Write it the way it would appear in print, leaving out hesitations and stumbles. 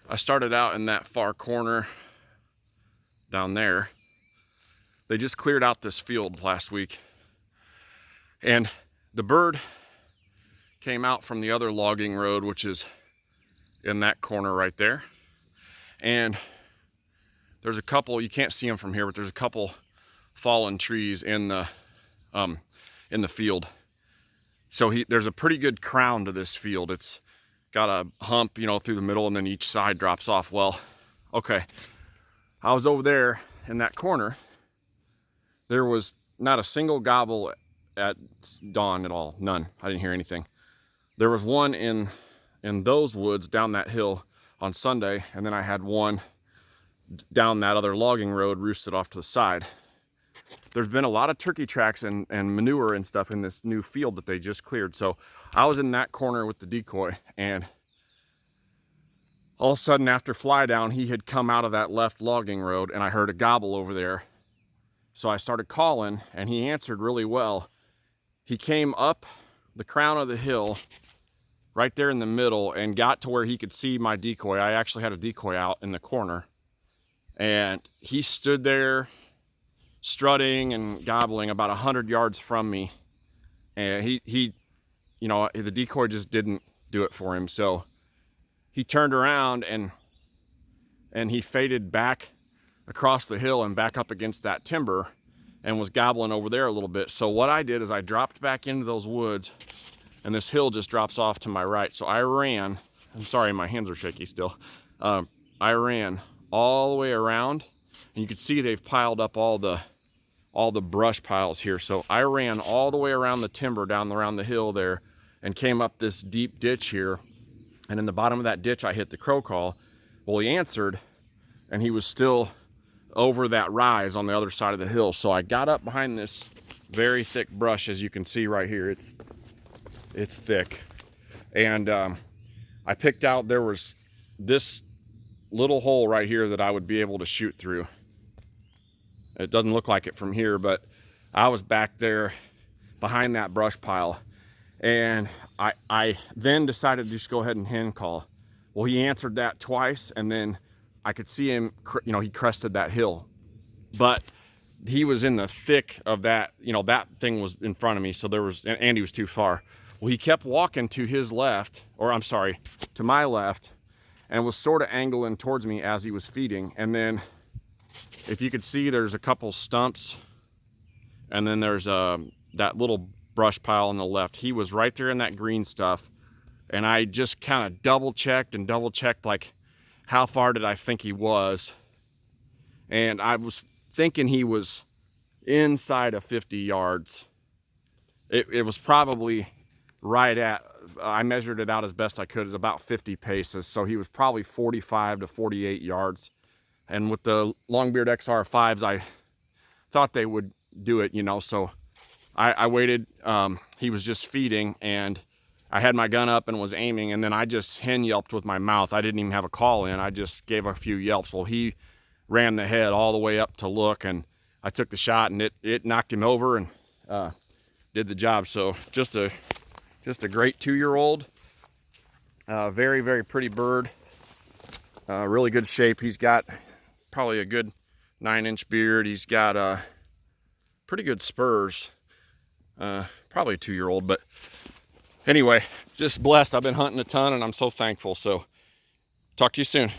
I started out in that far corner down there. They just cleared out this field last week, and the bird came out from the other logging road, which is in that corner right there. And there's a couple, you can't see them from here, but there's a couple fallen trees in the field. So there's a pretty good crown to this field. It's got a hump, you know, through the middle, and then each side drops off. Well, okay, I was over there in that corner. There was not a single gobble at dawn at all, none. I didn't hear anything. There was one in those woods down that hill on Sunday, and then I had one down that other logging road roosted off to the side. There's been a lot of turkey tracks and manure and stuff in this new field that they just cleared. So I was in that corner with the decoy, and all of a sudden after fly down, he had come out of that left logging road, and I heard a gobble over there. So I started calling, and he answered really well. He came up the crown of the hill right there in the middle and got to where he could see my decoy. I actually had a decoy out in the corner, and he stood there strutting and gobbling about 100 yards from me. And he, you know, the decoy just didn't do it for him. So he turned around and he faded back across the hill and back up against that timber and was gobbling over there a little bit. So what I did is I dropped back into those woods, and this hill just drops off to my right. So I ran, I'm sorry, my hands are shaky still. I ran all the way around, and you can see they've piled up all the brush piles here. So I ran all the way around the timber down around the hill there and came up this deep ditch here. And in the bottom of that ditch, I hit the crow call. Well, he answered, and he was still over that rise on the other side of the hill. So I got up behind this very thick brush, as you can see right here. It's thick. And I picked out, there was this little hole right here that I would be able to shoot through. It doesn't look like it from here, but I was back there behind that brush pile. And I then decided to just go ahead and hen call. Well, he answered that twice, and then I could see him, you know, he crested that hill. But he was in the thick of that, you know, that thing was in front of me, so there was, and he was too far. Well, he kept walking to his left, or I'm sorry, to my left, and was sort of angling towards me as he was feeding. And then if you could see, there's a couple stumps, and then there's that little brush pile on the left. He was right there in that green stuff, and I just kind of double checked like, how far did I think he was? And I was thinking he was inside of 50 yards. It was probably right at, I measured it out as best I could, is about 50 paces. So he was probably 45 to 48 yards. And with the Longbeard XR5s, I thought they would do it, you know, so I waited. He was just feeding, and I had my gun up and was aiming, and then I just hen yelped with my mouth. I didn't even have a call in. I just gave a few yelps. Well, he ran the head all the way up to look, and I took the shot, and it knocked him over and did the job. So just a great 2-year-old. Very, very pretty bird. Really good shape. He's got probably a good 9-inch beard. He's got pretty good spurs. Probably a 2-year-old, but anyway, just blessed. I've been hunting a ton, and I'm so thankful. So talk to you soon.